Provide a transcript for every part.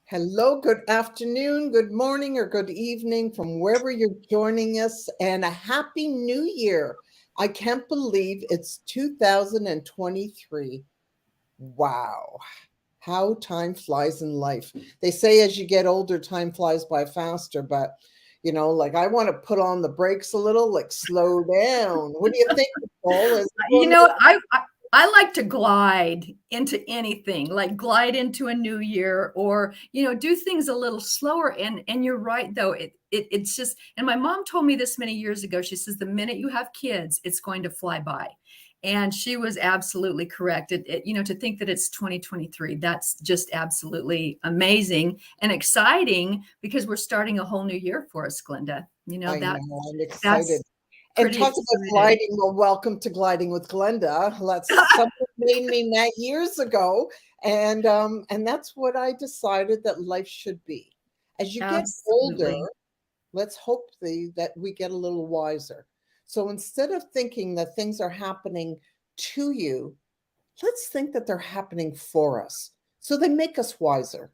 Hello, good afternoon, good morning, or good evening from wherever you're joining us, and a happy new year. I can't believe it's 2023. Wow, how time flies in life. They say as you get older, time flies by faster, but like I want to put on the brakes a little, like slow down. What do you think, Nicole? Is it You going know, I like to glide into anything, like glide into a new year or, do things a little slower. And you're right though. It's just, and my mom told me this many years ago. She says the minute you have kids, it's going to fly by. And she was absolutely correct. To think that it's 2023, that's just absolutely amazing and exciting because we're starting a whole new year for us, Glenda. I know, I'm excited. That's And pretty talk about exciting. gliding. Well, welcome to Gliding with Glenda. That's something made me mad years ago, and that's what I decided that life should be. As you get older, Absolutely. let's hope that we get a little wiser. So instead of thinking that things are happening to you, let's think that they're happening for us. So they make us wiser,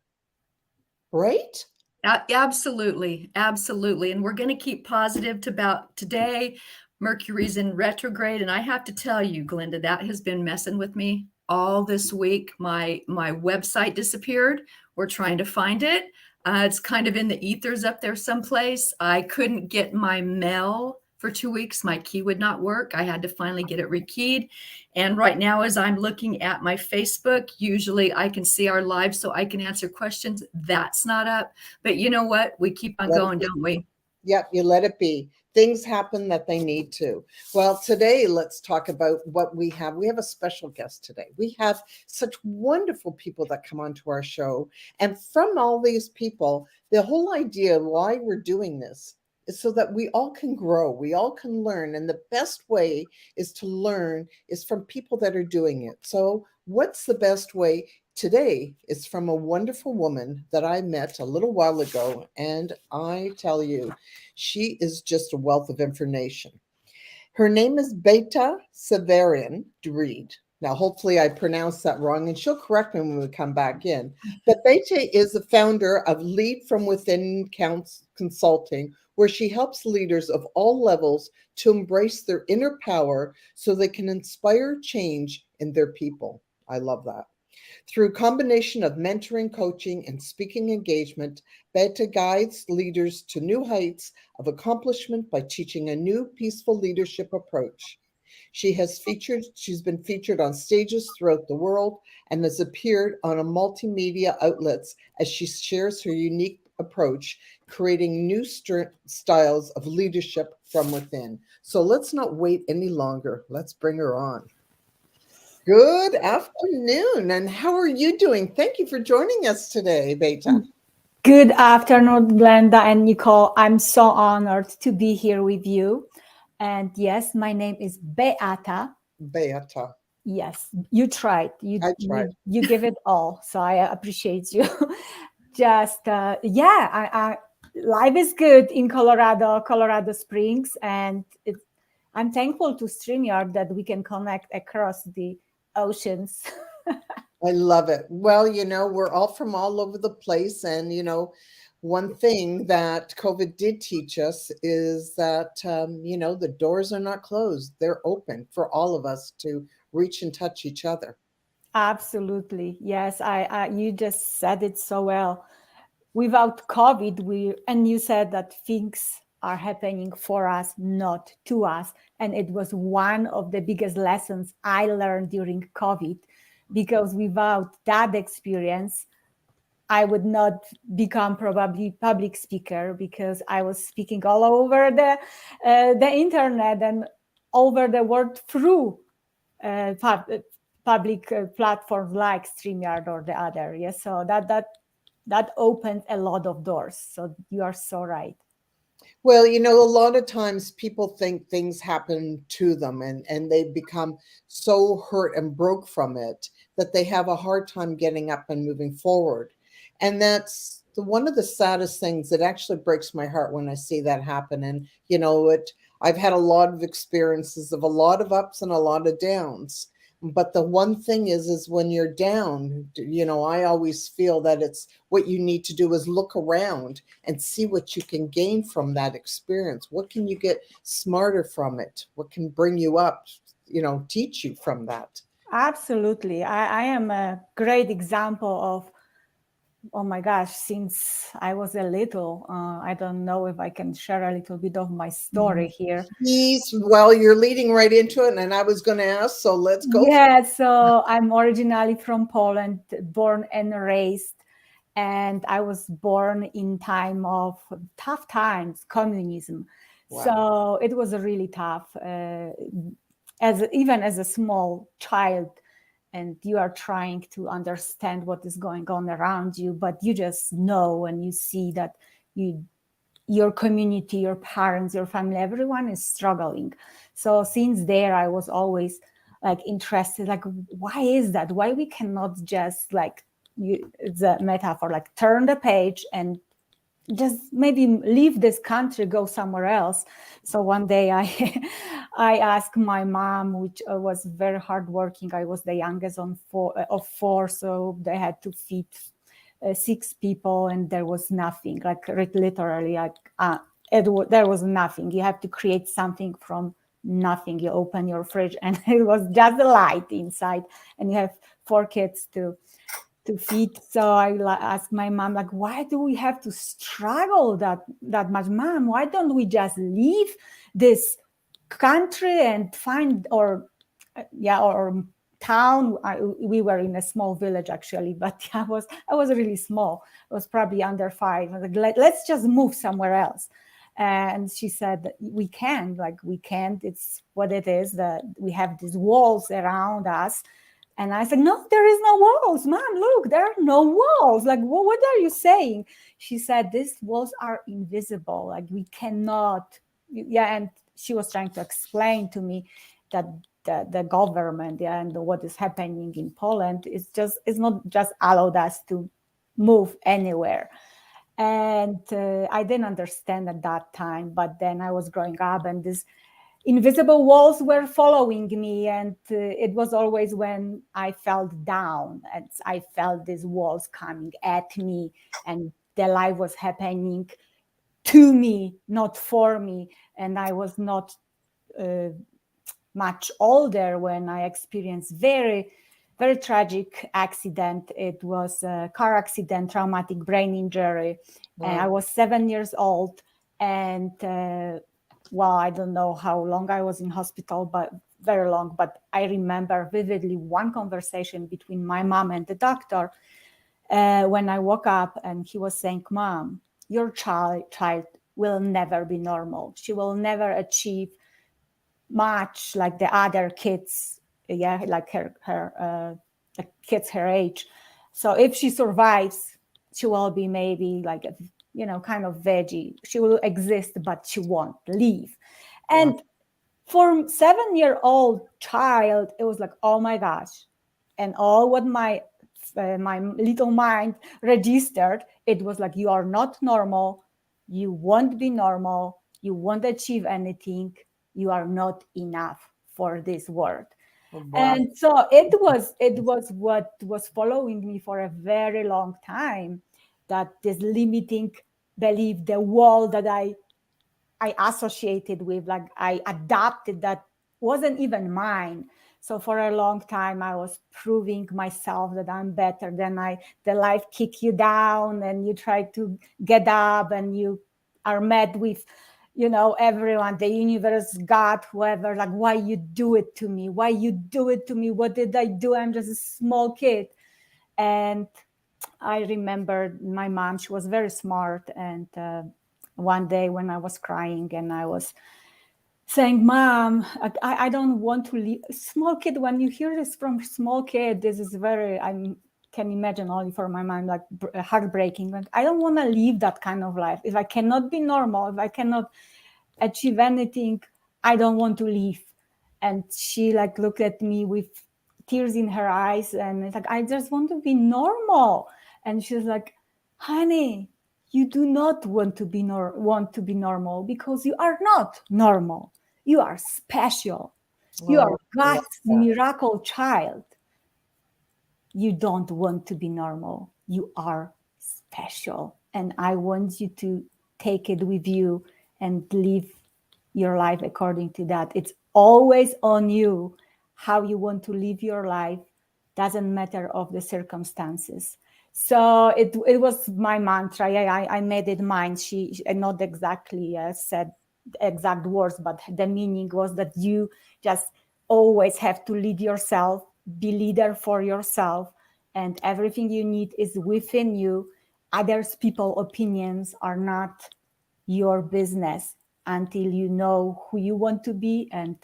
right? Absolutely, absolutely. And we're going to keep positive to about today. Mercury's in retrograde, and I have to tell you, Glenda, that has been messing with me all this week. My website disappeared. We're trying to find it. It's kind of in the ethers up there someplace. I couldn't get my mail for 2 weeks. My key would not work. I had to finally get it rekeyed. And right now, as I'm looking at my Facebook, usually I can see our live so I can answer questions. That's not up. But you know what? We keep on Let it going, be. don't we? Yep, you let it be. Things happen that they need to. Well, today let's talk about what we have. We have a special guest today. We have such wonderful people that come onto our show. And from all these people, the whole idea why we're doing this is so that we all can grow, we all can learn. And the best way is to learn is from people that are doing it. So, what's the best way? Today is from a wonderful woman that I met a little while ago. And I tell you, she is just a wealth of information. Her name is Beta Severian Reid. Now, hopefully, I pronounced that wrong, and she'll correct me when we come back in. But Beta is the founder of Lead from Within Consulting, where she helps leaders of all levels to embrace their inner power so they can inspire change in their people. I love that. Through a combination of mentoring, coaching, and speaking engagement, Beta guides leaders to new heights of accomplishment by teaching a new peaceful leadership approach. She's been featured on stages throughout the world and has appeared on a multimedia outlets as she shares her unique approach, creating new styles of leadership from within. So let's not wait any longer. Let's bring her on. Good afternoon, and how are you doing? Thank you for joining us today, Beta. Good afternoon, Glenda and Nicole. I'm so honored to be here with you. And yes, my name is Beata. Beta, Yes, you tried. You I tried. you you give it all. So I appreciate you. Just yeah, life is good in Colorado Springs, and I'm thankful to StreamYard that we can connect across the oceans. I love it. Well, we're all from all over the place. And, one thing that COVID did teach us is that, the doors are not closed, they're open for all of us to reach and touch each other. Absolutely. Yes, you just said it so well. Without COVID, and you said that things are happening for us, not to us. And it was one of the biggest lessons I learned during COVID, because without that experience, I would not become probably public speaker, because I was speaking all over the internet and over the world through uh, pub, public platforms like StreamYard or the other. Yes, so that opened a lot of doors. So you are so right. Well, a lot of times people think things happen to them, and they become so hurt and broke from it that they have a hard time getting up and moving forward. And that's one of the saddest things that actually breaks my heart when I see that happen. And, I've had a lot of experiences of a lot of ups and a lot of downs. But the one thing is when you're down, I always feel that it's what you need to do is look around and see what you can gain from that experience. What can you get smarter from it? What can bring you up, teach you from that? Absolutely. I am a great example of, oh my gosh, since I was a little, I don't know if I can share a little bit of my story here. Well, you're leading right into it, and I was going to ask, so let's go. Yeah, so I'm originally from Poland, born and raised, and I was born in time of tough times, communism. Wow. So it was really tough, even as a small child, and you are trying to understand what is going on around you, but you just know and you see that your community, your parents, your family, everyone is struggling. So since there, I was always like interested, like, why is that? Why we cannot just like, the metaphor, like turn the page and just maybe leave this country, go somewhere else. So one day I I asked my mom, which was very hardworking. I was the youngest of four, so they had to feed 6 people, and there was nothing, like literally, like there was nothing. You have to create something from nothing. You open your fridge and it was just a light inside, and you have 4 kids to feed. So I asked my mom, like, why do we have to struggle that much? Mom, why don't we just leave this country and find or town? We were in a small village actually, but I was really small. I was probably under 5. I was like, let's just move somewhere else. And she said, we can't. It's what it is, that we have these walls around us. And I said, no, there is no walls. Mom, look, there are no walls. Like, what are you saying? She said, these walls are invisible. Like, we cannot. Yeah. And she was trying to explain to me that the government, and what is happening in Poland is not just allowed us to move anywhere. And I didn't understand at that time. But then I was growing up, and this invisible walls were following me, and it was always when I felt down and I felt these walls coming at me, and the life was happening to me, not for me. And I was not much older when I experienced very, very tragic accident. It was a car accident, traumatic brain injury. Wow. And I was 7 years old, and well, I don't know how long I was in hospital, but very long. But I remember vividly one conversation between my mom and the doctor when I woke up, and he was saying, Mom, your child will never be normal. She will never achieve much like the other kids, like her the kids her age. So if she survives, she will be maybe like a, kind of veggie. She will exist, but she won't live. And for 7-year-old child, it was like, oh my gosh. And all what my little mind registered, it was like, you are not normal. You won't be normal. You won't achieve anything. You are not enough for this world. Wow. And so it was what was following me for a very long time, that this limiting belief, the wall that I associated with, like I adopted, that wasn't even mine. So for a long time, I was proving myself that I'm better than the life kick you down, and you try to get up, and you are met with, everyone, the universe, God, whoever, like, why you do it to me? Why you do it to me? What did I do? I'm just a small kid. And I remember my mom, she was very smart. And one day when I was crying and I was saying, Mom, I don't want to leave. Small kid, when you hear this from small kid, this is very, I can imagine only for my mind, like heartbreaking. Like, I don't want to live that kind of life. If I cannot be normal, if I cannot achieve anything, I don't want to live. And she like looked at me with tears in her eyes, and it's like, I just want to be normal. And she's like, honey, you do not want to be normal, because you are not normal. You are special. You are Oh, I love God's that. miracle child. You don't want to be normal. You are special. And I want you to take it with you and live your life according to that. It's always on you how you want to live your life. Doesn't matter of the circumstances. So it was my mantra. I made it mine. She not exactly said exact words, but the meaning was that you just always have to lead yourself, be leader for yourself, and everything you need is within you. Others people opinions are not your business until you know who you want to be and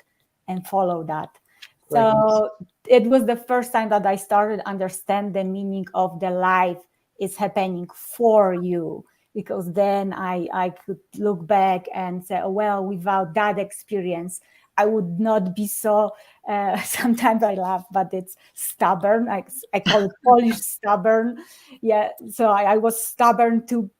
follow that. Great. So it was the first time that I started understand the meaning of the life is happening for you, because then I could look back and say, oh, well, without that experience, I would not be so, sometimes I laugh, but it's stubborn. I call it Polish stubborn. Yeah. So I was stubborn to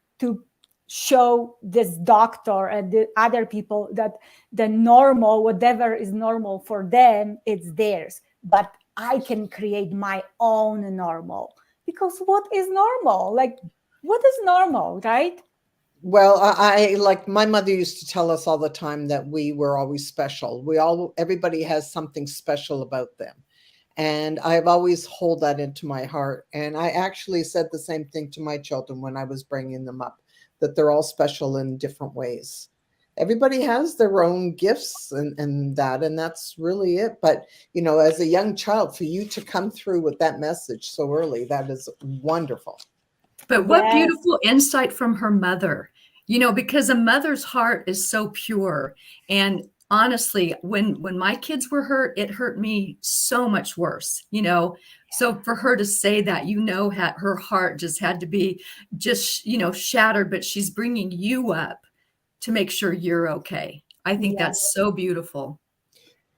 show this doctor and the other people that the normal, whatever is normal for them, it's theirs. But I can create my own normal, because what is normal? Like, what is normal, right? Well, I like my mother used to tell us all the time that we were always special. Everybody has something special about them. And I've always hold that into my heart. And I actually said the same thing to my children when I was bringing them up, that they're all special in different ways. Everybody has their own gifts and that's really it. But, as a young child, for you to come through with that message so early, that is wonderful. But what Yes. beautiful insight from her mother, because a mother's heart is so pure. And honestly, when my kids were hurt, it hurt me so much worse. So for her to say that, her heart just had to be shattered, but she's bringing you up to make sure you're okay. I think Yes. that's so beautiful.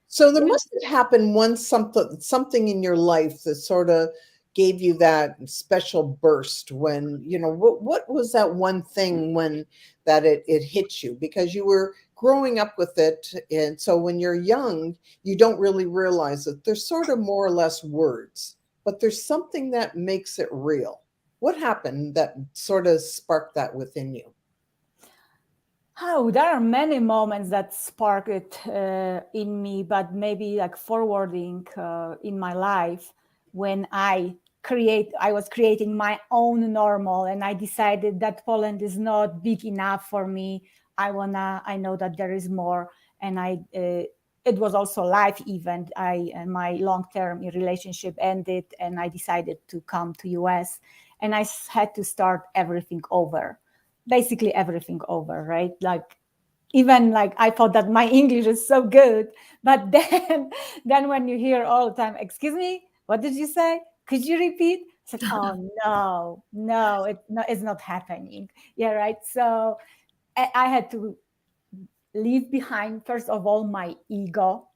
So there must have happened once something in your life that sort of gave you that special burst when, what was that one thing when that it hit you? Because you were growing up with it. And so when you're young, you don't really realize it. There's sort of more or less words, but there's something that makes it real. What happened that sort of sparked that within you? Oh, there are many moments that spark it in me, but maybe like forwarding in my life when I was creating my own normal, and I decided that Poland is not big enough for me. I know that there is more, and it was also a life event. My long-term relationship ended, and I decided to come to US, and I had to start everything over, basically everything over, right? Like, even like I thought that my English is so good, but then when you hear all the time, excuse me, what did you say? Could you repeat? It's like, oh no, it's not happening. Yeah, right. So I had to leave behind, first of all, my ego,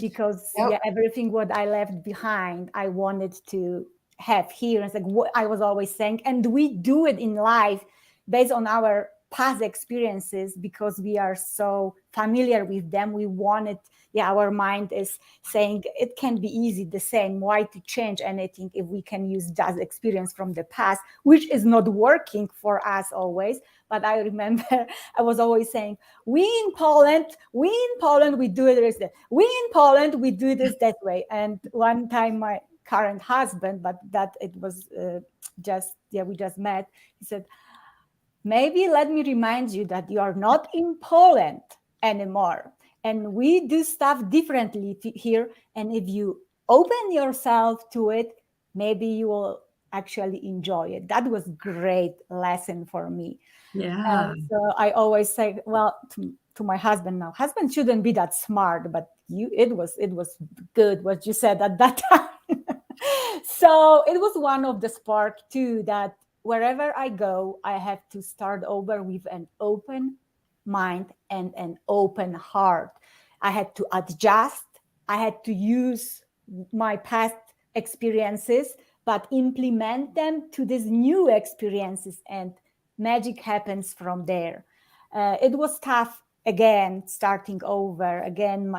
because Yep. everything what I left behind, I wanted to have here. It's like what I was always saying, and we do it in life based on our past experiences, because we are so familiar with them. We want it. Our mind is saying it can be easy, the same. Why to change anything if we can use that experience from the past, which is not working for us always. But I remember I was always saying, we in Poland, we do it this way. We in Poland, we do this that way. And one time my current husband, but that it was we just met, he said, maybe let me remind you that you are not in Poland anymore. And we do stuff differently here. And if you open yourself to it, maybe you will actually enjoy it. That was great lesson for me. Yeah. And so I always say, well, to my husband now, husband shouldn't be that smart, but it was good what you said at that time. So it was one of the spark too, that wherever I go, I have to start over with an open mind and an open heart. I had to adjust. I had to use my past experiences, but implement them to these new experiences, and magic happens from there. It was tough again, starting over again.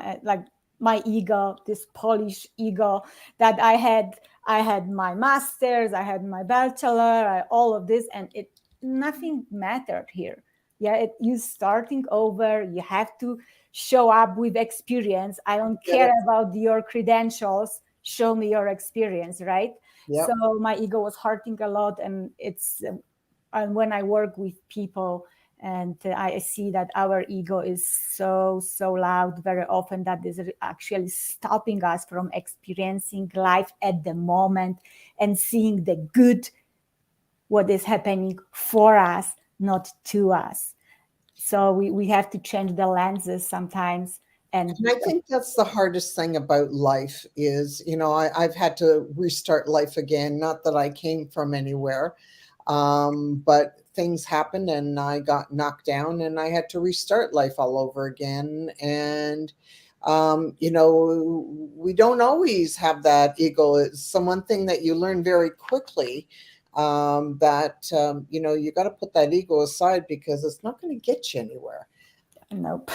my ego, this Polish ego that I had. I had my master's, I had my bachelor, all of this, and it nothing mattered here. Yeah, you starting over. You have to show up with experience. I don't care about your credentials. Show me your experience, right? Yep. So my ego was hurting a lot, and it's and when I work with people and I see that our ego is so loud very often that is actually stopping us from experiencing life at the moment and seeing the good, what is happening for us, not to us. So we have to change the lenses sometimes. And I think that's the hardest thing about life is, I've had to restart life again. Not that I came from anywhere, but things happened and I got knocked down and I had to restart life all over again. And, we don't always have that ego. It's one thing that you learn very quickly, that, you got to put that ego aside because it's not going to get you anywhere. nope.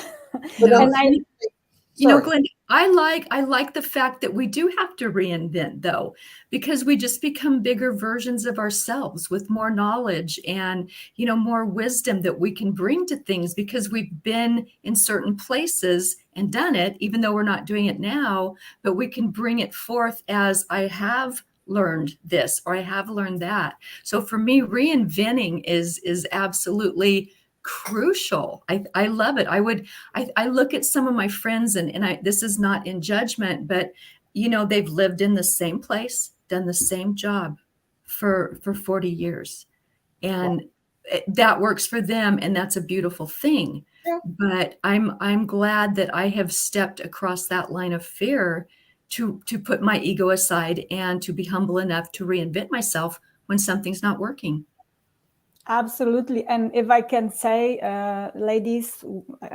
But No. And You know, Glenda, I like the fact that we do have to reinvent, though, because we just become bigger versions of ourselves with more knowledge and, more wisdom that we can bring to things because we've been in certain places and done it, even though we're not doing it now, but we can bring it forth as I have learned this or I have learned that. So for me, reinventing is absolutely crucial. I love it. I look at some of my friends and this is not in judgment, but they've lived in the same place, done the same job for 40 years. And that works for them. And that's a beautiful thing. Yeah. But I'm glad that I have stepped across that line of fear to put my ego aside and to be humble enough to reinvent myself when something's not working. Absolutely. And if I can say, ladies,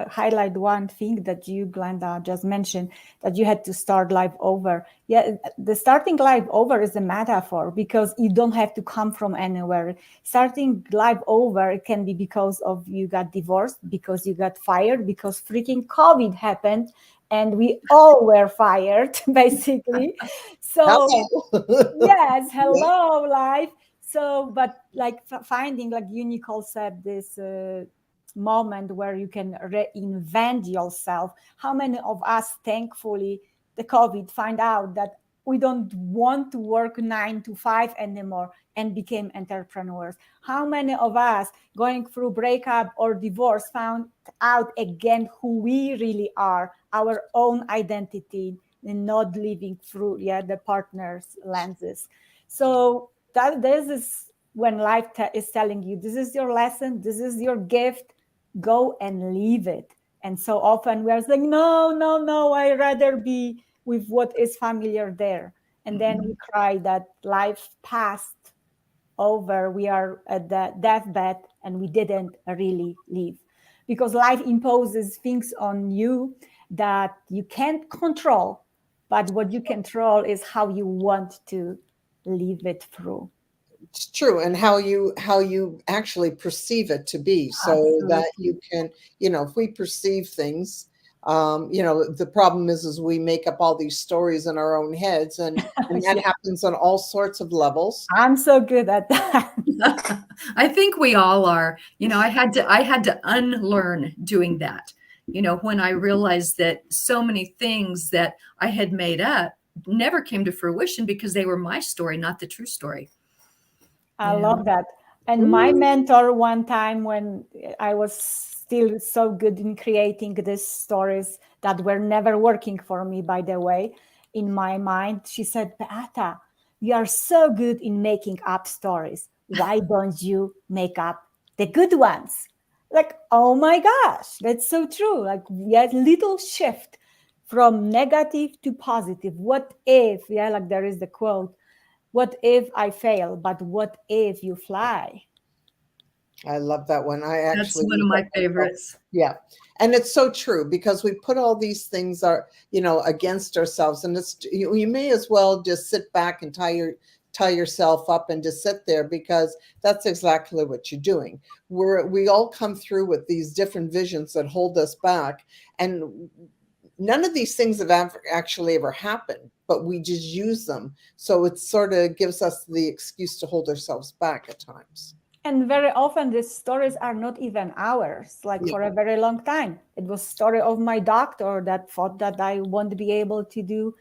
highlight one thing that you, Glenda, just mentioned, that you had to start life over. Yeah, the starting life over is a metaphor because you don't have to come from anywhere. Starting life over, it can be because of you got divorced, because you got fired, because freaking COVID happened, and we all were fired, basically. So, yes, hello, life. So, but like finding, like you, Nicole, said, this moment where you can reinvent yourself. How many of us, thankfully, the COVID find out that we don't want to work 9 to 5 anymore and became entrepreneurs? How many of us going through breakup or divorce found out again who we really are, our own identity, and not living through the partner's lenses? So that this is when life is telling you, this is your lesson, this is your gift, go and leave it. And so often we are saying, no, I rather be with what is familiar there. And then we cry that life passed over, we are at the deathbed and we didn't really live, because life imposes things on you that you can't control, but what you control is how you want to live it through. It's true, and how you actually perceive it to be, so that you can, if we perceive things, the problem is we make up all these stories in our own heads, and that happens on all sorts of levels. I'm so good at that. I think we all are. I had to unlearn doing that. When I realized that so many things that I had made up never came to fruition because they were my story, not the true story. I love that. And my mentor, one time when I was still so good in creating these stories that were never working for me, by the way, in my mind, she said, Beata, you are so good in making up stories. Why don't you make up the good ones? Like, oh my gosh, that's so true. Like, little shift from negative to positive. What if, like there is the quote, what if I fail, but what if you fly? I love that one. That's one of my favorites. Yeah. And it's so true because we put all these things against ourselves, and you may as well just sit back and tie yourself up and just sit there, because that's exactly what you're doing. We all come through with these different visions that hold us back, and none of these things have actually ever happened, but we just use them. So it sort of gives us the excuse to hold ourselves back at times. And very often these stories are not even ours. Like Yeah. for a very long time, it was story of my doctor that thought that I won't be able to do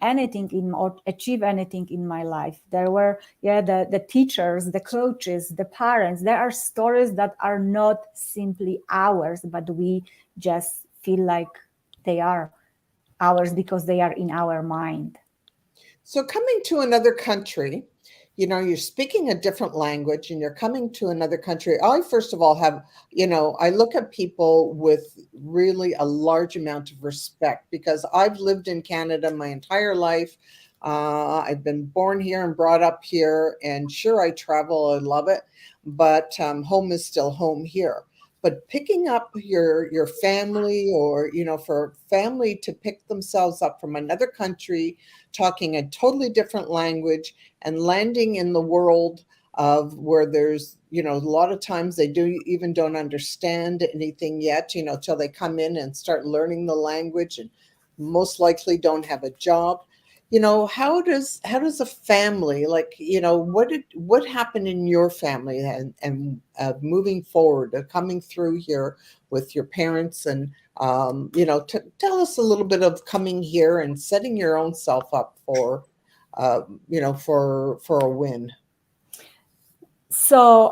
anything in or achieve anything in my life. There were the teachers, the coaches, the parents. There are stories that are not simply ours, but we just feel like they are ours because they are in our mind. So coming to another country, you're speaking a different language and you're coming to another country. I, first of all, I look at people with really a large amount of respect because I've lived in Canada my entire life. I've been born here and brought up here, and sure, I travel, I love it, but home is still home here. But picking up your family, or for family to pick themselves up from another country, talking a totally different language, and landing in the world of where there's a lot of times they don't understand anything yet, till they come in and start learning the language, and most likely don't have a job. How does a family, like, what happened in your family, and moving forward, coming through here with your parents, and tell us a little bit of coming here and setting your own self up for for a win. So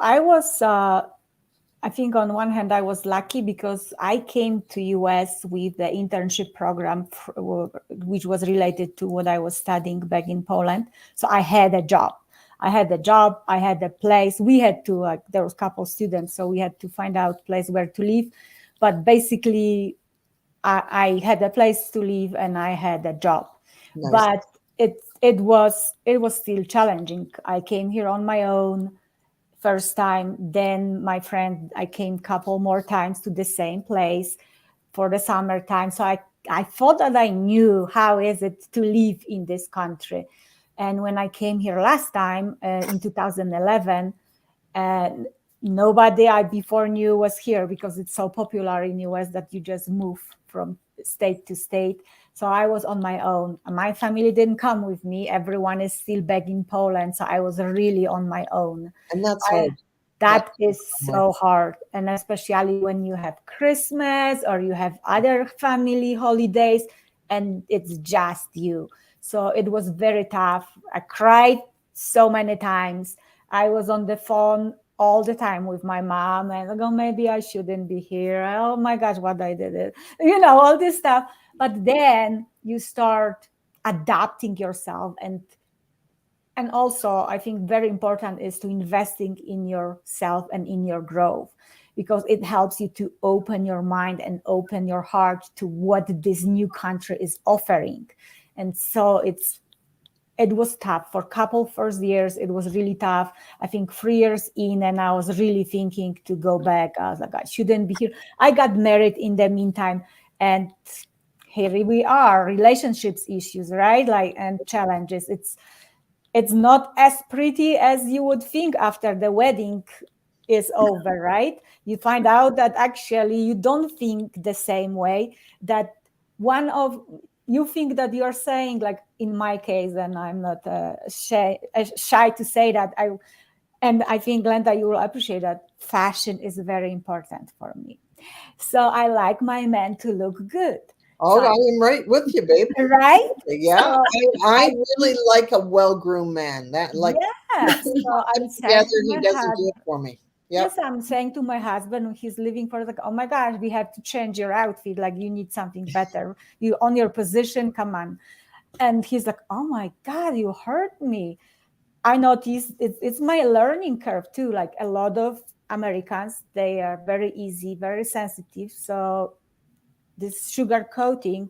I think on one hand, I was lucky because I came to US with the internship program, which was related to what I was studying back in Poland. So I had a job. I had a place. We had to, there was a couple of students, so we had to find out place where to live. But basically, I had a place to live and I had a job. Nice. But it was still challenging. I came here on my own first time. Then my friend, I came couple more times to the same place for the summertime. So I thought that I knew how is it to live in this country. And when I came here last time in 2011, nobody I before knew was here because it's so popular in US that you just move from state to state. So I was on my own. My family didn't come with me. Everyone is still back in Poland. So I was really on my own. And that's hard. That is so hard. And especially when you have Christmas or you have other family holidays and it's just you. So it was very tough. I cried so many times. I was on the phone all the time with my mom and I go, maybe I shouldn't be here. Oh my gosh, what I did it. All this stuff. But then you start adapting yourself, and also I think very important is to investing in yourself and in your growth, because it helps you to open your mind and open your heart to what this new country is offering. And so it was tough for couple first years. It was really tough. I think 3 years in, and I was really thinking to go back. I was like, I shouldn't be here. I got married in the meantime, and here we are, relationships issues, right? Like, and challenges. It's not as pretty as you would think after the wedding is over, right? You find out that actually you don't think the same way, that you think that you're saying, like in my case, and I'm not shy to say that, and I think, Glenda, you will appreciate that fashion is very important for me. So I like my man to look good. Oh, So I am right with you, babe. right? Yeah, So I really like a well-groomed man. That, like, yeah. So I'm saying together, to he my doesn't do husband, it for me. yes, Yep. I'm saying to my husband when he's leaving for the, oh my gosh, we have to change your outfit. Like you need something better. You on your position, come on. And he's like, oh my God, you hurt me. I noticed it's my learning curve too. Like a lot of Americans, they are very easy, very sensitive. So this sugar coating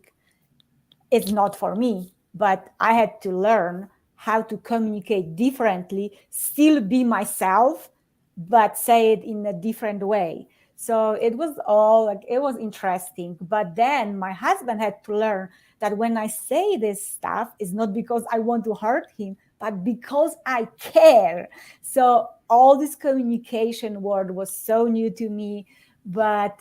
is not for me, but I had to learn how to communicate differently, still be myself, but say it in a different way. So it was all like, it was interesting. But then my husband had to learn that when I say this stuff, it's not because I want to hurt him, but because I care. So all this communication word was so new to me. But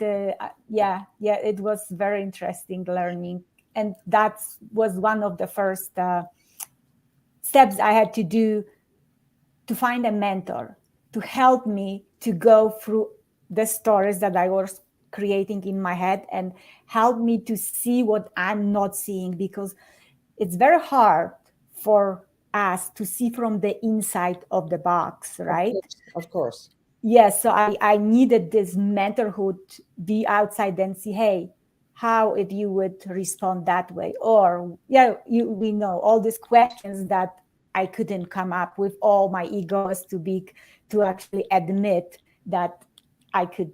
yeah, it was very interesting learning and that was one of the first steps I had to do, to find a mentor to help me to go through the stories that I was creating in my head and help me to see what I'm not seeing, because it's very hard for us to see from the inside of the box, right? Of course. Yes, so I needed this mentorhood, be outside and see, hey, how if you would respond that way? Or we know all these questions that I couldn't come up with. All my ego was too big to actually admit that I could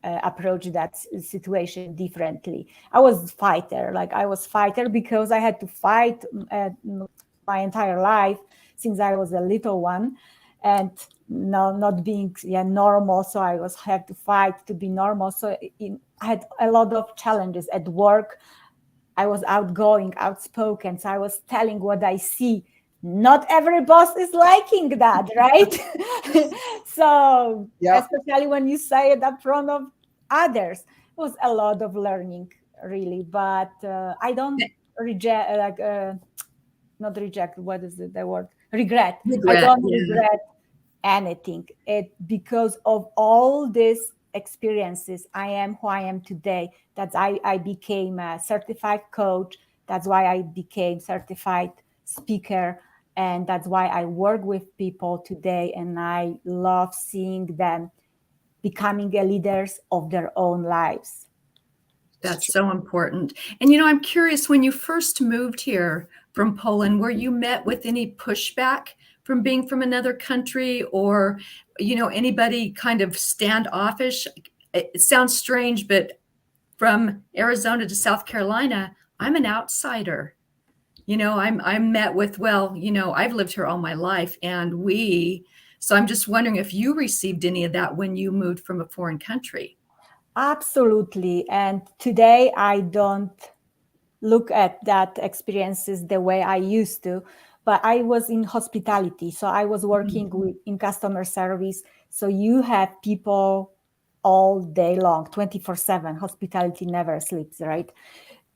approach that situation differently. I was fighter because I had to fight my entire life since I was a little one, and no, not being normal. So I had to fight to be normal. So I had a lot of challenges at work. I was outgoing, outspoken. So I was telling what I see. Not every boss is liking that, right? So especially when you say it up front of others, it was a lot of learning, really. But I don't reject, not reject. What is the word? Regret. I don't regret anything. Because of all these experiences, I am who I am today. That's I became a certified coach. That's why I became certified speaker. And that's why I work with people today. And I love seeing them becoming leaders of their own lives. That's so important. And, I'm curious, when you first moved here from Poland, were you met with any pushback from being from another country, or, anybody kind of standoffish? It sounds strange, but from Arizona to South Carolina, I'm an outsider. I'm met with, I've lived here all my life, so I'm just wondering if you received any of that when you moved from a foreign country. Absolutely. And today I don't look at that experiences the way I used to, but I was in hospitality. So I was working in customer service. So you have people all day long, 24/7. Hospitality never sleeps, right?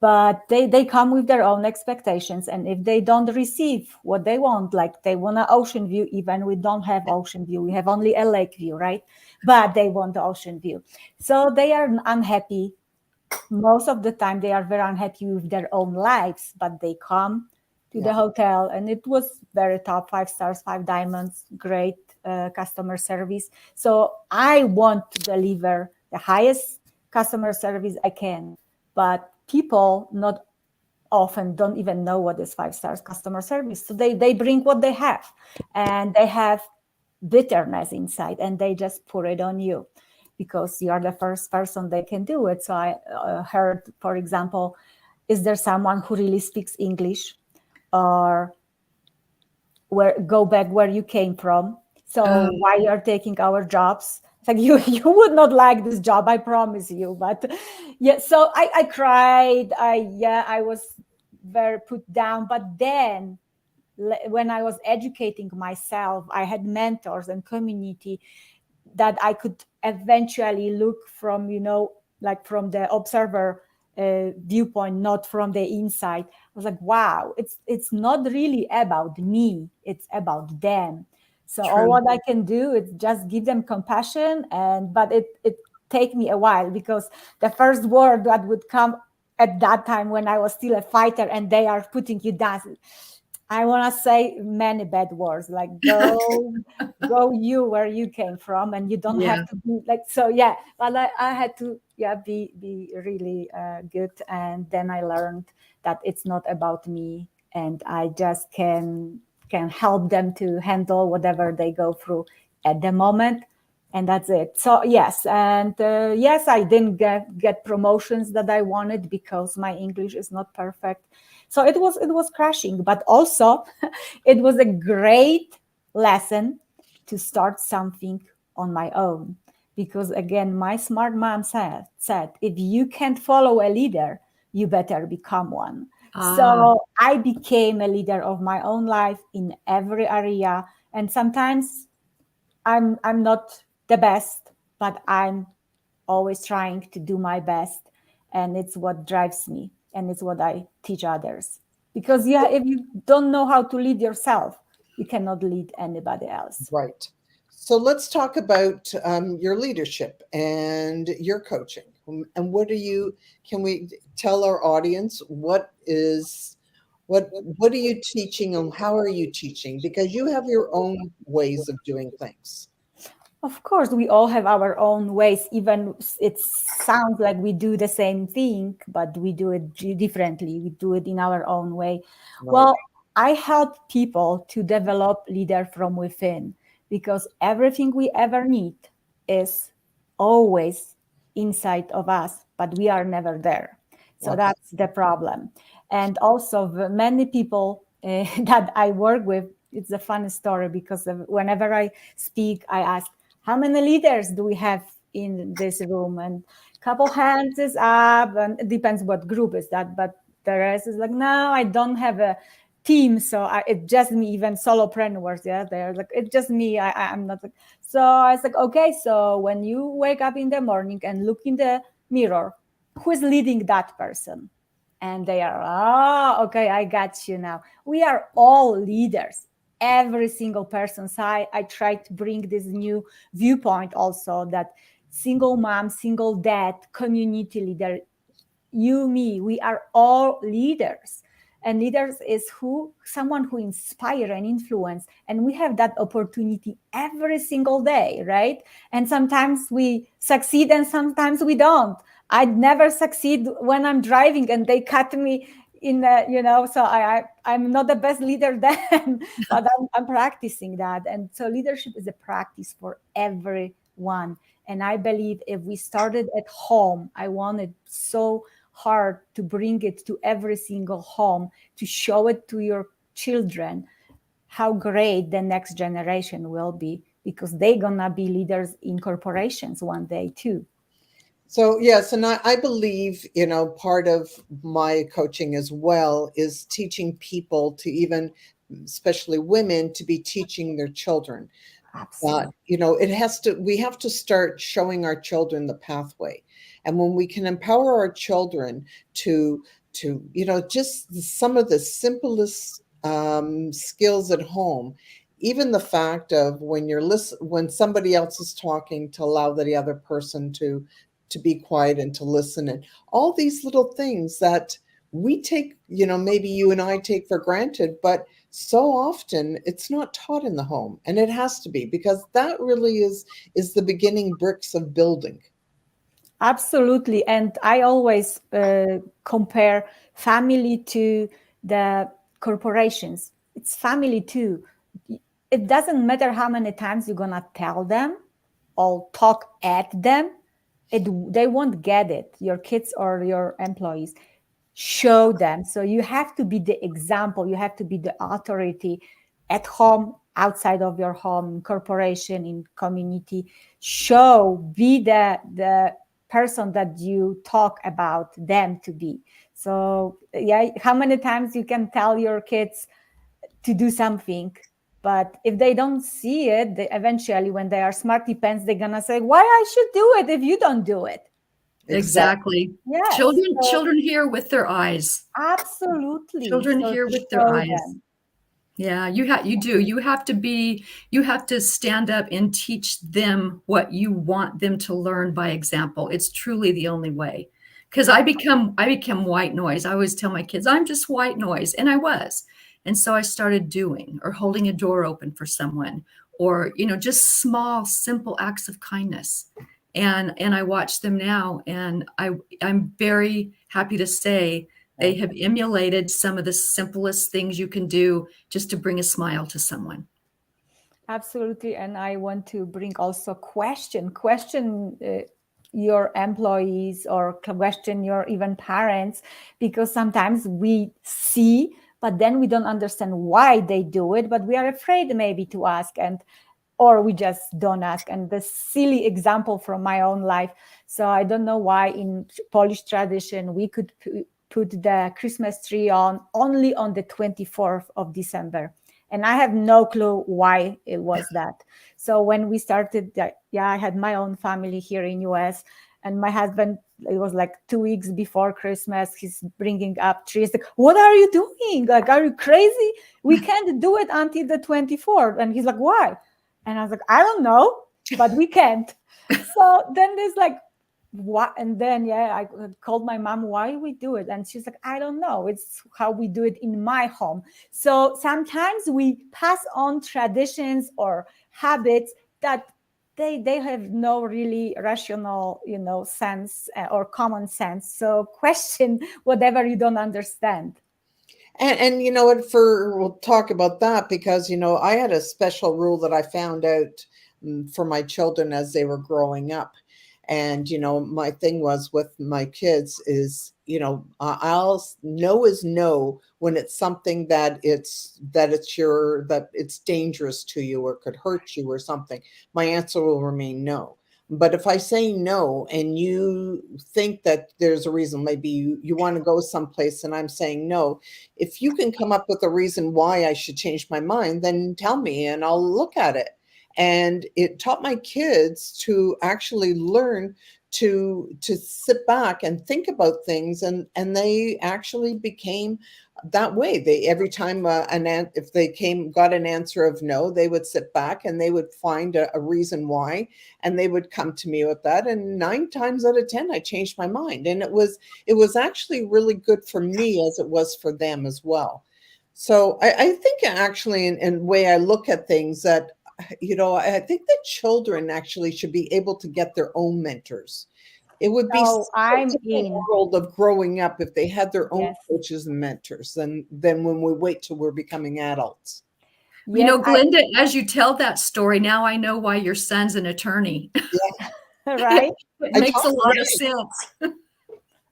But they come with their own expectations. And if they don't receive what they want, like they want an ocean view, even we don't have ocean view, we have only a lake view, right? But they want the ocean view. So they are unhappy. Most of the time they are very unhappy with their own lives, but they come to the hotel, and it was very top, 5 stars, 5 diamonds, great customer service. So I want to deliver the highest customer service I can, but people not often don't even know what is 5 stars customer service. So they bring what they have, and they have bitterness inside, and they just put it on you because you are the first person they can do it. So I heard, for example, is there someone who really speaks English, or go back where you came from? So why you're taking our jobs? It's like you would not like this job, I promise you. But so I cried. I was very put down. But then when I was educating myself, I had mentors and community that I could eventually look from, like from the observer viewpoint, not from the inside. I was like, wow, it's not really about me, it's about them. So all what I can do is just give them compassion, but it take me a while, because the first word that would come at that time when I was still a fighter and they are putting you down, I want to say many bad words, like go you where you came from, and you don't have to be like, so but I had to be really good. And then I learned that it's not about me, and I just can help them to handle whatever they go through at the moment. And that's it. So yes, and yes, I didn't get promotions that I wanted because my English is not perfect. So it was crashing, but also it was a great lesson to start something on my own. Because again, my smart mom said, if you can't follow a leader, you better become one. So I became a leader of my own life in every area. And sometimes I'm not the best, but I'm always trying to do my best. And it's what drives me. and it's what I teach others. Because yeah, if you don't know how to lead yourself, you cannot lead anybody else. Right. So let's talk about your leadership and your coaching. And what are you, can we tell our audience what are you teaching and how are you teaching? Because you have your own ways of doing things. Of course, we all have our own ways, even it sounds like we do the same thing, but we do it differently. We do it in our own way. Right. Well, I help people to develop leader from within because everything we ever need is always inside of us, but we are never there. So Okay. that's the problem. And also, many people that I work with, it's a funny story because whenever I speak, I ask, how many leaders do we have in this room? And a couple hands is up, and it depends what group is that, but the rest is like, no, I don't have a team, so it's just me. Even solopreneurs, yeah, they're like, it's just me. I'm not. So I was like, okay, so when you wake up in the morning and look in the mirror, who is leading that person? And they are, oh, okay, I got you now. We are all leaders. Every single person. So I try to bring this new viewpoint also that single mom, single dad, community leader, you, me, we are all leaders. And leaders is someone who inspire and influence. And we have that opportunity every single day, right? And sometimes we succeed and sometimes we don't. I'd never succeed when I'm driving and they cut me in so I'm not the best leader then, but I'm practicing that. And so leadership is a practice for everyone. And I believe if we started at home, I wanted so hard to bring it to every single home, to show it to your children, how great the next generation will be, because they're gonna be leaders in corporations one day too. So yes, and I believe, part of my coaching as well is teaching people to even, especially women, to be teaching their children. Absolutely. We have to start showing our children the pathway. And when we can empower our children to, just some of the simplest skills at home, even the fact of when somebody else is talking, to allow the other person to be quiet and to listen, and all these little things that we take, maybe you and I take for granted, but so often it's not taught in the home, and it has to be, because that really is the beginning bricks of building. Absolutely. And I always compare family to the corporations. It's family too. It doesn't matter how many times you're going to tell them or talk at them, they won't get it, your kids or your employees. Show them. So you have to be the example, you have to be the authority at home, outside of your home, in corporation, in community. Be the person that you talk about them to be. So yeah, how many times you can tell your kids to do something, but if they don't see it, they eventually, when they are smarty pants, they're gonna say, why I should do it if you don't do it? Exactly. Yes. Children hear with their eyes. Absolutely. Children So hear to with their show eyes. them. Yeah, you do. You have to stand up and teach them what you want them to learn by example. It's truly the only way. Because I become white noise. I always tell my kids, I'm just white noise. And I was. And so I started doing, or holding a door open for someone, or, just small, simple acts of kindness. And I watch them now, and I'm very happy to say they have emulated some of the simplest things you can do just to bring a smile to someone. Absolutely. And I want to bring also question your employees, or question your even parents, because sometimes we see, but then we don't understand why they do it, but we are afraid maybe to ask, or we just don't ask. And the silly example from my own life. So I don't know why in Polish tradition we could put the Christmas tree only on the 24th of December. And I have no clue why it was that. So when we started, I had my own family here in US, And my husband, it was like 2 weeks before Christmas, he's bringing up trees. Like, what are you doing? Like, are you crazy? We can't do it until the 24th. And he's like, why? And I was like, I don't know, but we can't. So then there's like, what? And then, I called my mom, why we do it? And she's like, I don't know. It's how we do it in my home. So sometimes we pass on traditions or habits that they have no really rational, sense or common sense. So question whatever you don't understand. And you know what, we'll talk about that because, I had a special rule that I found out for my children as they were growing up. And, my thing was with my kids is, I'll no is no when it's something that it's dangerous to you or could hurt you or something. My answer will remain no. But if I say no and you think that there's a reason, maybe you want to go someplace and I'm saying no, if you can come up with a reason why I should change my mind, then tell me and I'll look at it. And it taught my kids to actually learn to sit back and think about things, and they actually became that way. They every time if they got an answer of no, they would sit back and they would find a reason why, and they would come to me with that. And 9 times out of 10, I changed my mind, and it was actually really good for me as it was for them as well. So I think actually, in way I look at things, that I think that children actually should be able to get their own mentors. It would be Oh, such I'm a in. world of growing up if they had their own Yes. coaches and mentors than when we wait till we're becoming adults. Yes, Glinda, as you tell that story, now I know why your son's an attorney. right. It I makes taught a lot of Reid. sense.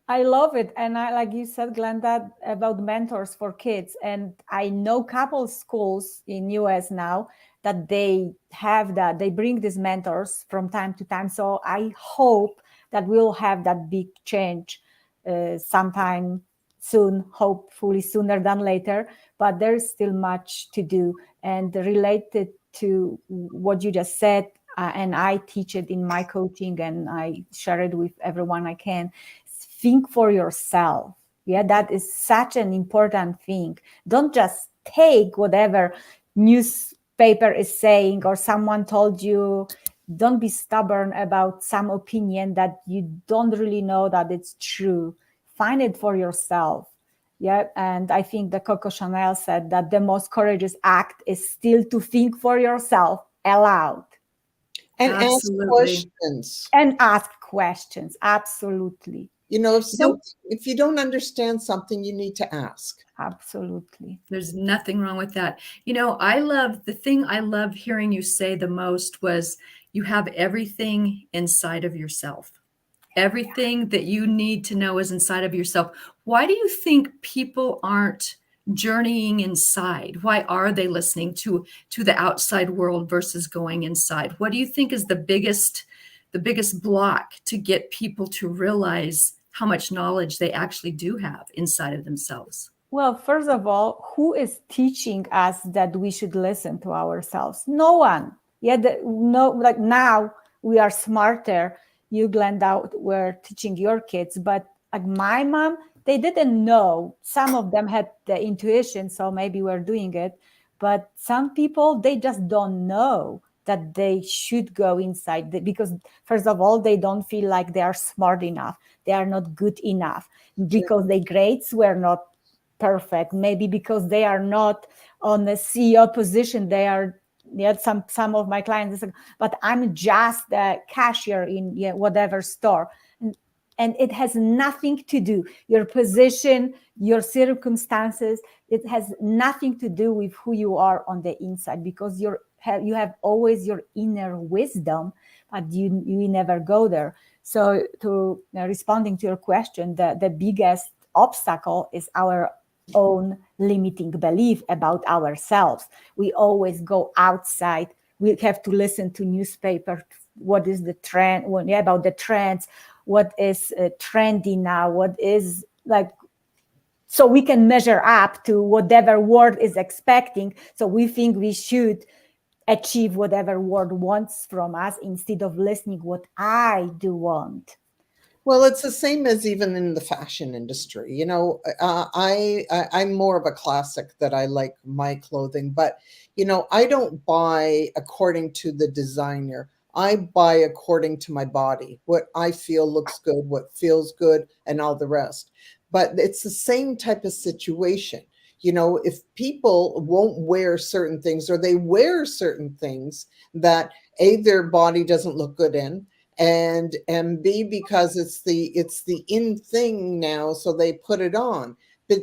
I love it. And I, like you said, Glenda, about mentors for kids. And I know couple schools in US now that they have that, they bring these mentors from time to time. So I hope that we'll have that big change sometime soon, hopefully sooner than later. But there's still much to do. And related to what you just said, and I teach it in my coaching and I share it with everyone I can. Think for yourself. Yeah, that is such an important thing. Don't just take whatever newspaper is saying or someone told you. Don't be stubborn about some opinion that you don't really know that it's true. Find it for yourself. Yeah, and I think that Coco Chanel said that the most courageous act is still to think for yourself aloud And ask Absolutely. questions. and ask questions. Absolutely. If you don't understand something, you need to ask. Absolutely. There's nothing wrong with that. The thing I love hearing you say the most was you have everything inside of yourself. Everything that you need to know is inside of yourself. Why do you think people aren't journeying inside? Why are they listening to the outside world versus going inside? What do you think is the biggest block to get people to realize how much knowledge they actually do have inside of themselves? Well, first of all, who is teaching us that we should listen to ourselves? No one. No, like now we are smarter. You, Glenda, were teaching your kids, but like my mom, they didn't know. Some of them had the intuition, so maybe we're doing it. But some people, they just don't know that they should go inside because, first of all, they don't feel like they are smart enough. They are not good enough because their grades were not perfect, maybe because they are not on the CEO position. They are, some of my clients say, but I'm just the cashier in whatever store. And it has nothing to do, your position, your circumstances, it has nothing to do with who you are on the inside, because you have always your inner wisdom, but you never go there. So to responding to your question, the biggest obstacle is our own limiting belief about ourselves. We always go outside. We have to listen to newspaper. What is the trend? About the trends. What is trendy now? What is like? So we can measure up to whatever world is expecting. So we think we should achieve whatever world wants from us instead of listening what I do want. Well, it's the same as even in the fashion industry. I'm more of a classic that I like my clothing, but I don't buy according to the designer. I buy according to my body, what I feel looks good, what feels good, and all the rest. But it's the same type of situation. If people won't wear certain things or they wear certain things that A, their body doesn't look good in, and B, because it's the in thing now, so they put it on. But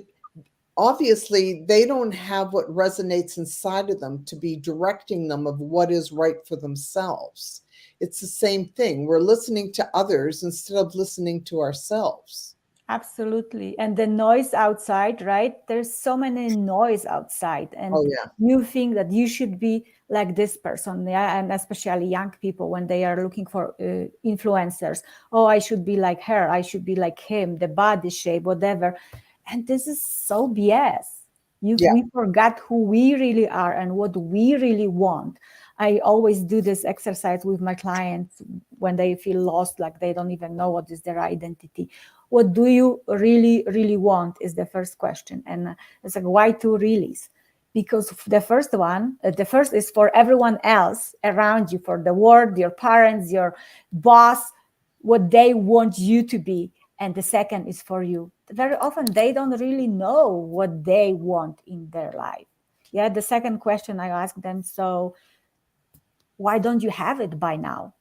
obviously they don't have what resonates inside of them to be directing them of what is right for themselves. It's the same thing. We're listening to others instead of listening to ourselves. Absolutely. And the noise outside, right? There's so many noise outside, and Oh yeah. you think that you should be like this person, yeah, and especially young people when they are looking for influencers. Oh, I should be like her, I should be like him, the body shape, whatever. And this is so BS. Yeah. We forgot who we really are and what we really want. I always do this exercise with my clients when they feel lost, like they don't even know what is their identity. What do you really, really want is the first question. And it's like, why two reallys? Because the first is for everyone else around you, for the world, your parents, your boss, what they want you to be. And the second is for you. Very often they don't really know what they want in their life. Yeah, the second question I ask them, so why don't you have it by now?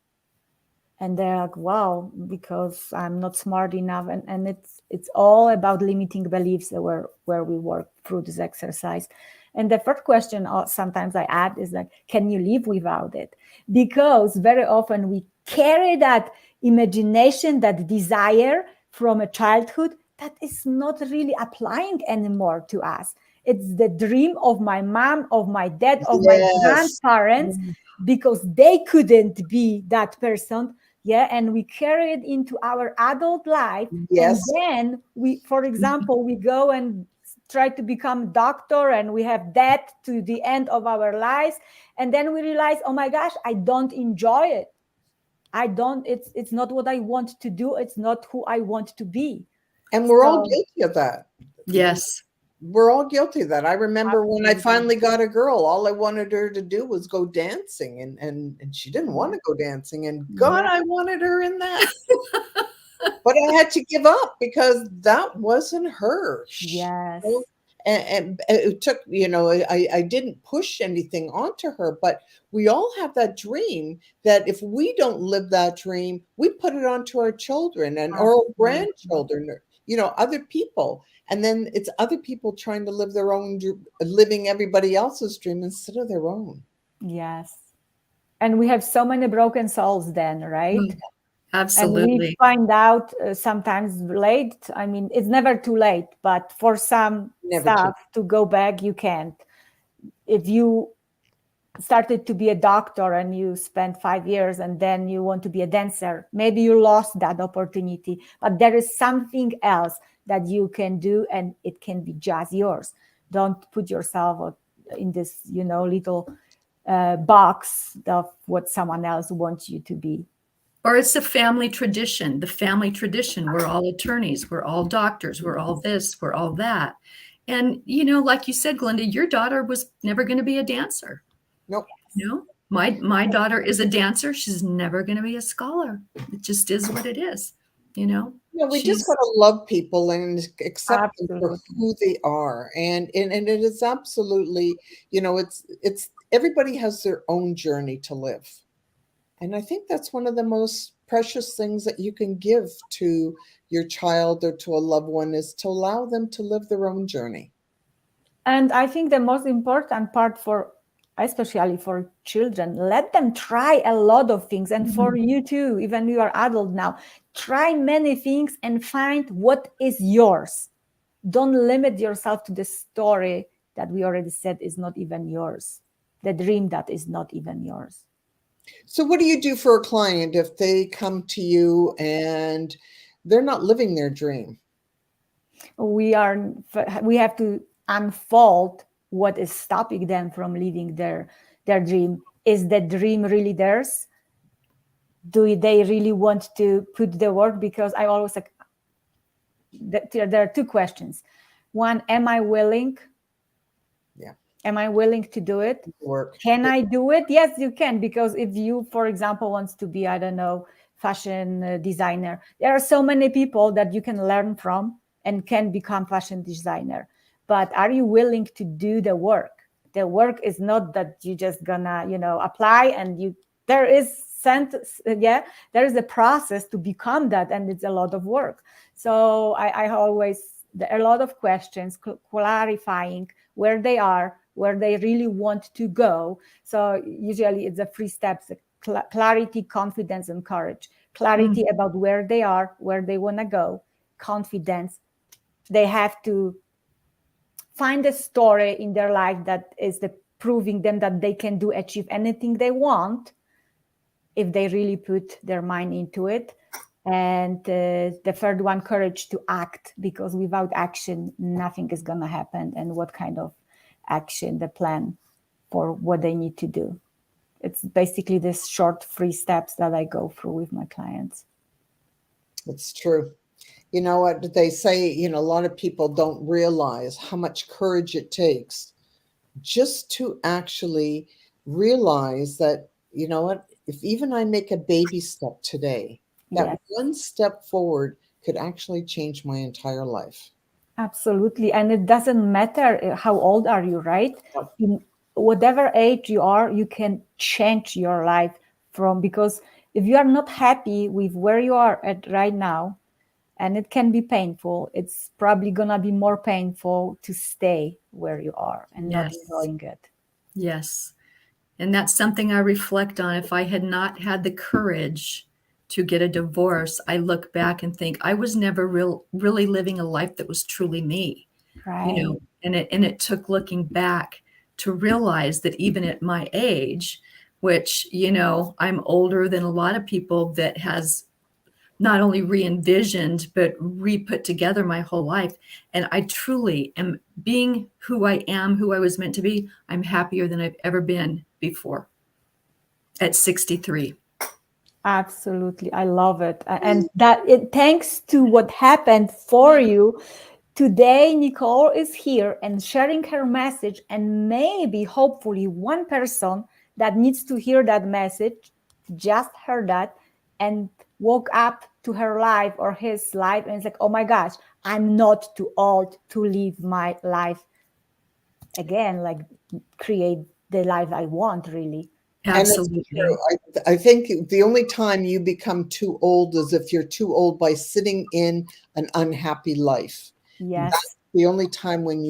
And they're like, wow, because I'm not smart enough. And it's all about limiting beliefs where we work through this exercise. And the third question sometimes I add is like, can you live without it? Because very often we carry that imagination, that desire from a childhood that is not really applying anymore to us. It's the dream of my mom, of my dad, of my Yes. grandparents, because they couldn't be that person. Yeah, and we carry it into our adult life. And Yes. then we, for example, we go and try to become doctor, and we have that to the end of our lives, and then we realize, oh my gosh, I don't enjoy it. I don't, it's not what I want to do, it's not who I want to be. And we're all So guilty of that. Yes. We're all guilty of that. I remember when I absolutely. finally got a girl, all I wanted her to do was go dancing, and she didn't want to go dancing, and God, Yeah. I wanted her in that. But I had to give up because that wasn't her. Yes. And it took, I didn't push anything onto her, but we all have that dream that if we don't live that dream, we put it onto our children and or Absolutely. grandchildren, or, other people. And then it's other people trying to live their own, living everybody else's dream instead of their own. Yes. And we have so many broken souls then, right? Mm, And we absolutely. find out sometimes late. I mean, it's never too late, but for some Never stuff to go back, you can't. If you started to be a doctor and you spent 5 years and then you want to be a dancer, maybe you lost that opportunity, but there is something else that you can do, and it can be just yours. Don't put yourself in this, little box of what someone else wants you to be. Or it's a family tradition, the family tradition. We're all attorneys, we're all doctors, we're all this, we're all that. And, like you said, Glenda, your daughter was never going to be a dancer. Nope. My daughter is a dancer. She's never going to be a scholar. It just is what it is. Yeah, we just She's got to love people and accept them for Absolutely. who they are. And it is absolutely, it's everybody has their own journey to live. And I think that's one of the most precious things that you can give to your child or to a loved one, is to allow them to live their own journey. And I think the most important part especially for children, let them try a lot of things. And for you too, even you are adult now, try many things and find what is yours. Don't limit yourself to the story that we already said is not even yours, the dream that is not even yours. So what do you do for a client if they come to you and they're not living their dream? We have to unfold what is stopping them from living their dream. Is the dream really theirs? do they really want to put the work? Because I always like, there are two questions. One, am I willing? Yeah. Am I willing to do it? Work. Can I do it? Yes, you can. Because if you, for example, wants to be, I don't know, fashion designer, there are so many people that you can learn from and can become fashion designer. But are you willing to do the work? The work is not that you just gonna, apply and there is there is a process to become that, and it's a lot of work. So I always, there are a lot of questions, clarifying where they are, where they really want to go. So usually it's the 3 steps: clarity, confidence, and courage. Clarity about where they are, where they want to go. Confidence, they have to find a story in their life that is proving them that they can achieve anything they want if they really put their mind into it. And the third one, courage to act, because without action, nothing is going to happen. And what kind of action, the plan for what they need to do. It's basically this short 3 steps that I go through with my clients. It's true. You know what they say, a lot of people don't realize how much courage it takes just to actually realize that, if even I make a baby step today, that Yes. one step forward could actually change my entire life. Absolutely. And it doesn't matter how old are you, right? Yep. In whatever age you are, you can change your life because if you are not happy with where you are at right now, and it can be painful, it's probably going to be more painful to stay where you are and not enjoying it. Yes. And that's something I reflect on. If I had not had the courage to get a divorce, I look back and think I was never really living a life that was truly me. Right. And it took looking back to realize that even at my age, which, I'm older than a lot of people that has not only re-envisioned, but re-put together my whole life. And I truly am being who I am, who I was meant to be. I'm happier than I've ever been before at 63. Absolutely. I love it. And that it thanks to what happened for you. Today, Nicole is here and sharing her message, and maybe, hopefully, one person that needs to hear that message just heard that and woke up to her life or his life, and it's like, oh my gosh, I'm not too old to live my life again, like create the life I want, really. Absolutely. And it's true. I think the only time you become too old is if you're too old by sitting in an unhappy life. Yes. That's the only time when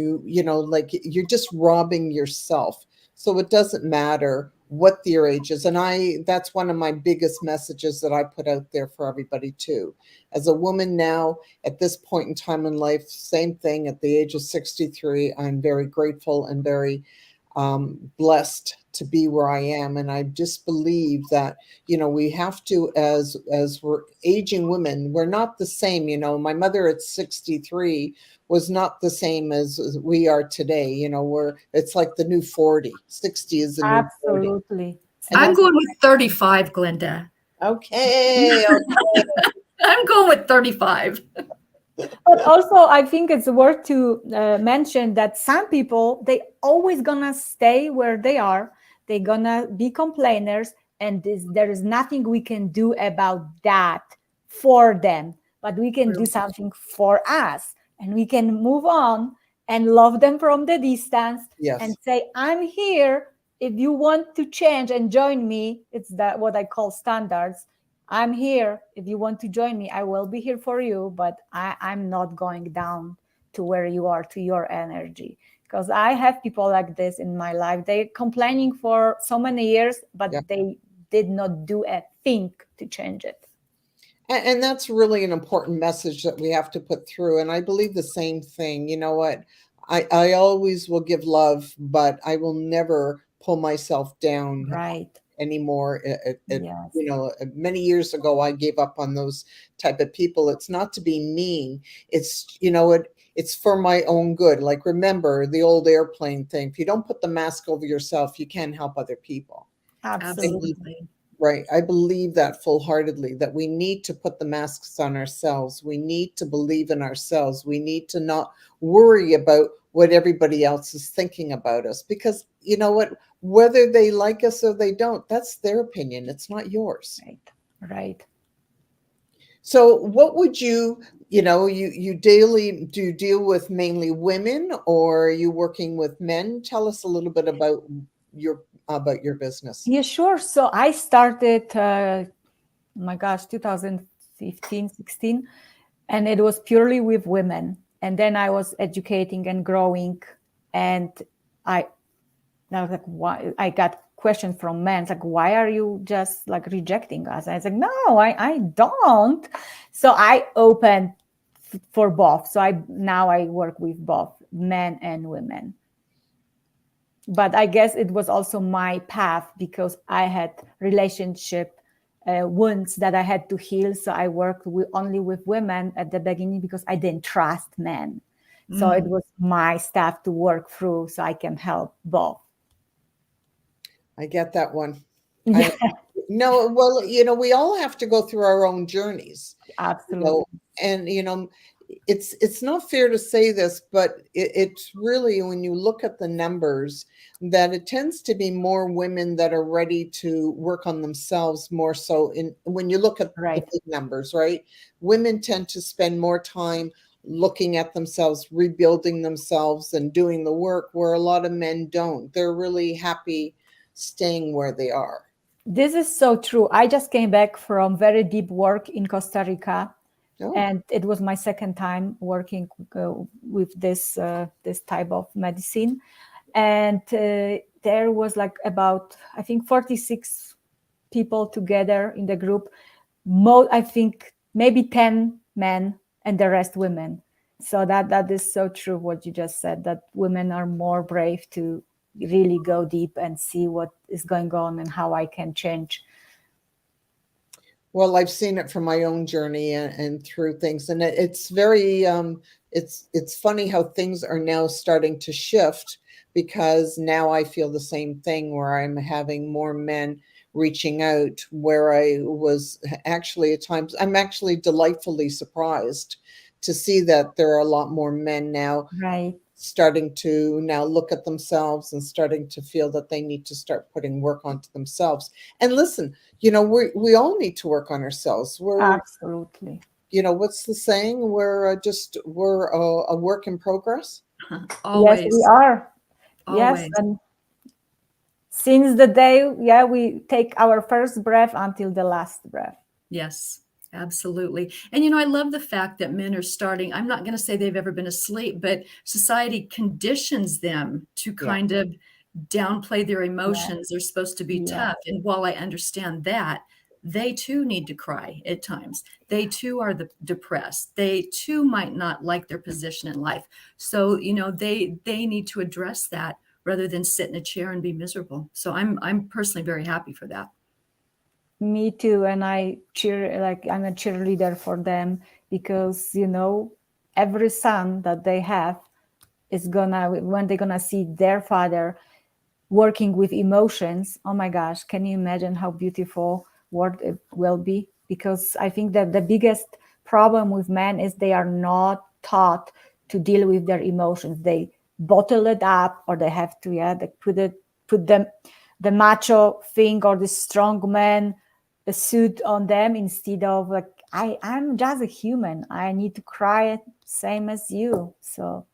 like you're just robbing yourself. So it doesn't matter what your age is. And that's one of my biggest messages that I put out there for everybody too. As a woman now, at this point in time in life, same thing at the age of 63, I'm very grateful and very blessed to be where I am. And I just believe that, we have to, as we're aging women, we're not the same. My mother at 63 was not the same as we are today. It's like the new 40. 60 is the new 40. Absolutely. And I'm going with 35, Glenda. Okay. I'm going with 35. But also, I think it's worth to mention that some people, they always gonna stay where they are. They're gonna be complainers, and there is nothing we can do about that for them. But we can do something for us, and we can move on and love them from the distance. Yes. And say, I'm here. If you want to change and join me, it's that what I call standards. I'm here. If you want to join me, I will be here for you, but I'm not going down to where you are, to your energy. Because I have people like this in my life. They're complaining for so many years, but they did not do a thing to change it. And that's really an important message that we have to put through. And I believe the same thing. You know what? I always will give love, but I will never pull myself down. Right. Anymore. Yes. Many years ago, I gave up on those type of people. It's not to be mean. It's, it's for my own good. Like, remember the old airplane thing. If you don't put the mask over yourself, you can't help other people. Absolutely. Right. I believe that full-heartedly, that we need to put the masks on ourselves. We need to believe in ourselves. We need to not worry about what everybody else is thinking about us, because you know what? Whether they like us or they don't, that's their opinion. It's not yours. Right. Right. So what would you daily, do you deal with mainly women, or are you working with men? Tell us a little bit about your business. Yeah, sure. So I started, my gosh, 2015, 16, and it was purely with women. And then I was educating and growing. And I, I was like, why? I got questions from men like, why are you just like rejecting us? And I was like, no, I don't. So I opened for both. So now I work with both men and women. But I guess it was also my path because I had relationship wounds that I had to heal. So I worked only with women at the beginning because I didn't trust men. So it was my stuff to work through so I can help both. I get that one. Yeah, No, well, we all have to go through our own journeys, absolutely. and it's not fair to say this, but it's really, when you look at the numbers, that it tends to be more women that are ready to work on themselves more so. When you look at the Right. big numbers, right? Women tend to spend more time looking at themselves, rebuilding themselves, and doing the work, where a lot of men don't. They're really happy staying where they are. This is so true. I just came back from very deep work in Costa Rica, Oh, and it was my second time working with this type of medicine. And there was like about, I think, 46 people together in the group. I think maybe 10 men and the rest women. So that is so true what you just said, that women are more brave to really go deep and see what is going on and how I can change. well, I've seen it from my own journey, and through things, and it's very it's funny how things are now starting to shift, because now I feel the same thing, where I'm having more men reaching out, where I was actually at times, I'm actually delightfully surprised to see that there are a lot more men now Right. starting to now look at themselves and starting to feel that they need to start putting work onto themselves. And listen, we all need to work on ourselves. Absolutely. What's the saying? We're a work in progress. Yes, we Always, are. Yes. always. And since the day, we take our first breath until the last breath. Yes, absolutely. And I love the fact that men are starting. I'm not going to say they've ever been asleep, but society conditions them to Yeah. kind of downplay their Yeah. emotions. They're supposed to be Yeah. tough. And while I understand that, they too need to cry at times. They too are depressed. They too might not like their position in life. So, they need to address that rather than sit in a chair and be miserable. So I'm personally very happy for that. Me too. And I'm a cheerleader for them because, every son that they have is when they're gonna see their father working with emotions. Oh my gosh, can you imagine how beautiful world it will be? Because I think that the biggest problem with men is they are not taught to deal with their emotions. They bottle it up, or they have to, they put them the macho thing or the strong man the suit on them, instead of like, I'm just a human. I need to cry same as you. So,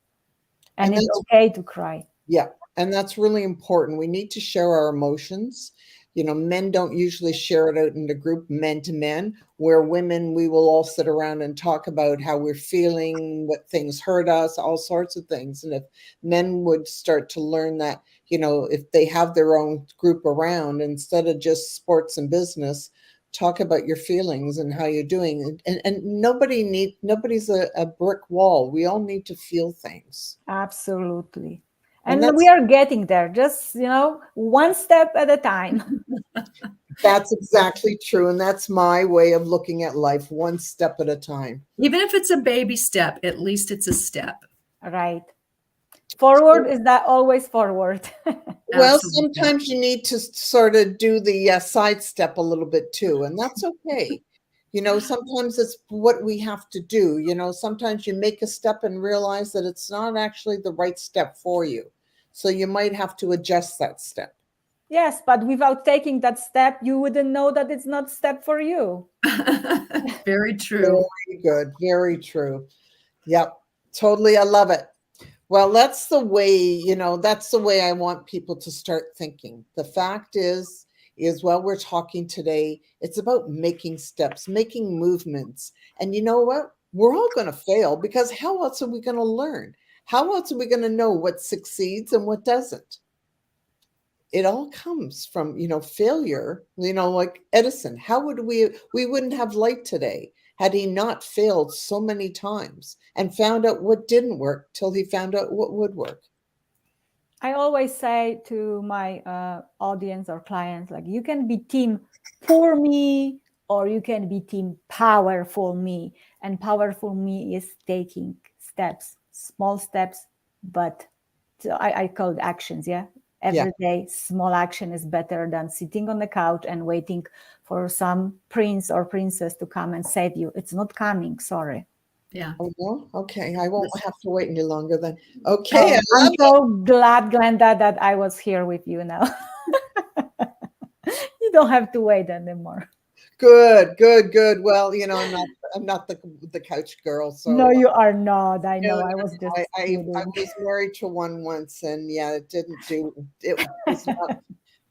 and And it's that's okay to cry. Yeah, and that's really important. We need to share our emotions. Men don't usually share it out in the group, men to men, where women, we will all sit around and talk about how we're feeling, what things hurt us, all sorts of things. And if men would start to learn that, if they have their own group around, instead of just sports and business, talk about your feelings and how you're doing. And nobody's a brick wall. We all need to feel things. Absolutely. And And we are getting there, just, one step at a time. that's exactly true. And that's my way of looking at life, one step at a time. Even if it's a baby step, at least it's a step. Right. Forward is that always forward. Well, Absolutely. sometimes you need to sort of do the sidestep a little bit too, and that's okay. Sometimes it's what we have to do. Sometimes you make a step and realize that it's not actually the right step for you. So you might have to adjust that step. Yes, but without taking that step, you wouldn't know that it's not step for you. Very true. Very good. Very true. Yep. Totally. I love it. Well, that's the way I want people to start thinking. The fact is while we're talking today, it's about making steps, making movements. And you know what? We're all going to fail because how else are we going to learn? How else are we going to know what succeeds and what doesn't? It all comes from, failure, like Edison. How would we wouldn't have light today had he not failed so many times and found out what didn't work till he found out what would work. I always say to my audience or clients, like, you can be team for me or you can be team powerful me. And powerful me is taking steps, small steps, but I call it actions. Yeah. Every day, small action is better than sitting on the couch and waiting for some prince or princess to come and save you. It's not coming. Sorry. Yeah. Oh, no? Okay. I won't have to wait any longer then. Okay. I'm so glad, Glenda, that I was here with you now. You don't have to wait anymore. Good. Well, I'm not the couch girl. So no, you are not. I know. no, I was just I was married to one once, and it didn't do it. Was not,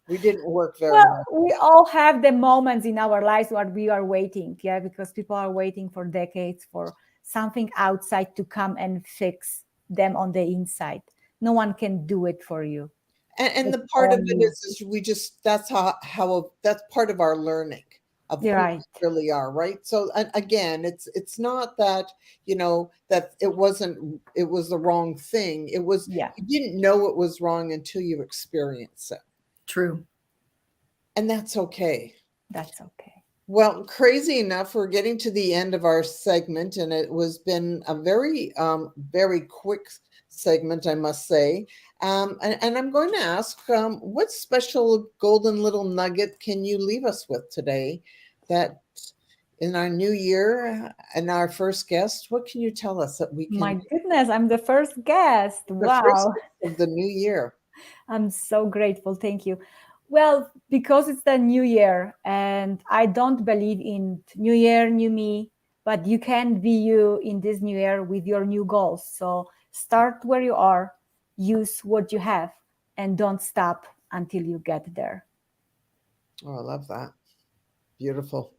we didn't work very well. We all have the moments in our lives where we are waiting, because people are waiting for decades for something outside to come and fix them on the inside. No one can do it for you. And the part of it is we just that's how that's part of our learning of who we really are, right? So again, it's not that that it was the wrong thing. It was you didn't know it was wrong until you experienced it. True. And that's okay. That's okay. Well, crazy enough, we're getting to the end of our segment, and it was been a very, very quick segment, I must say. And I'm going to ask, what special golden little nugget can you leave us with today that in our new year and our first guest, what can you tell us that we can? My goodness, I'm the first guest. Wow. First of the new year. I'm so grateful. Thank you. Well, because it's the new year and I don't believe in new year, new me, but you can be you in this new year with your new goals. So start where you are, use what you have, and don't stop until you get there. Oh, I love that. Beautiful.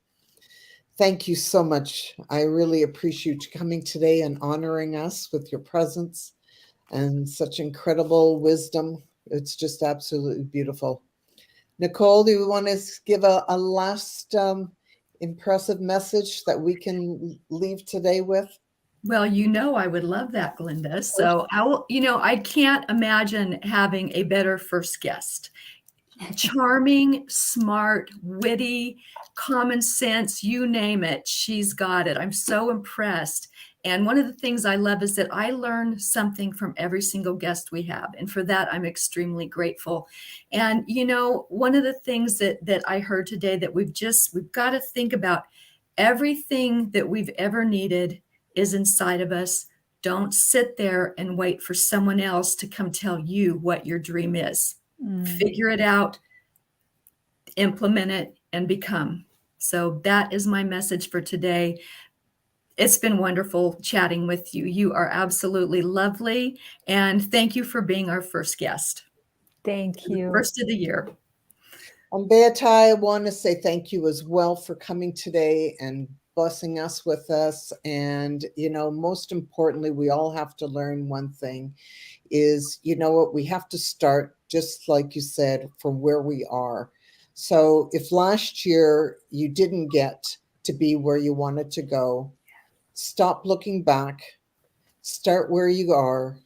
Thank you so much. I really appreciate you coming today and honoring us with your presence and such incredible wisdom. It's just absolutely beautiful. Nicole, do you want to give a last impressive message that we can leave today with? Well, I would love that, Glenda. So I can't imagine having a better first guest. Charming, smart, witty, common sense, you name it, she's got it. I'm so impressed. And one of the things I love is that I learn something from every single guest we have. And for that, I'm extremely grateful. And, one of the things that I heard today that we've got to think about, everything that we've ever needed is inside of us. Don't sit there and wait for someone else to come tell you what your dream is. Figure it out, implement it, and become. So that is my message for today. It's been wonderful chatting with you. You are absolutely lovely. And thank you for being our first guest. Thank you. First of the year. And Beata, I want to say thank you as well for coming today and blessing us with us. And, most importantly, we all have to learn one thing is, what, we have to start, just like you said, from where we are. So if last year you didn't get to be where you wanted to go, stop looking back, start where you are,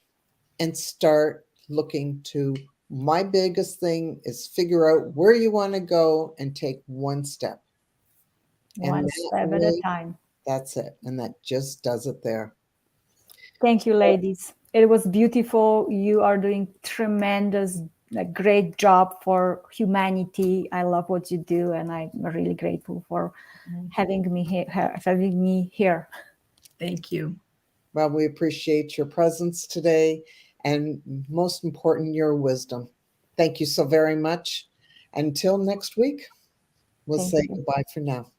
and start looking to. My biggest thing is figure out where you want to go and take one step. One step at a time. That's it. And that just does it there. Thank you, ladies. It was beautiful. You are doing tremendous, a great job for humanity. I love what you do, and I'm really grateful for having me here. Thank you. Well, we appreciate your presence today and most important, your wisdom. Thank you so very much. Until next week, we'll Thank say you. goodbye for now.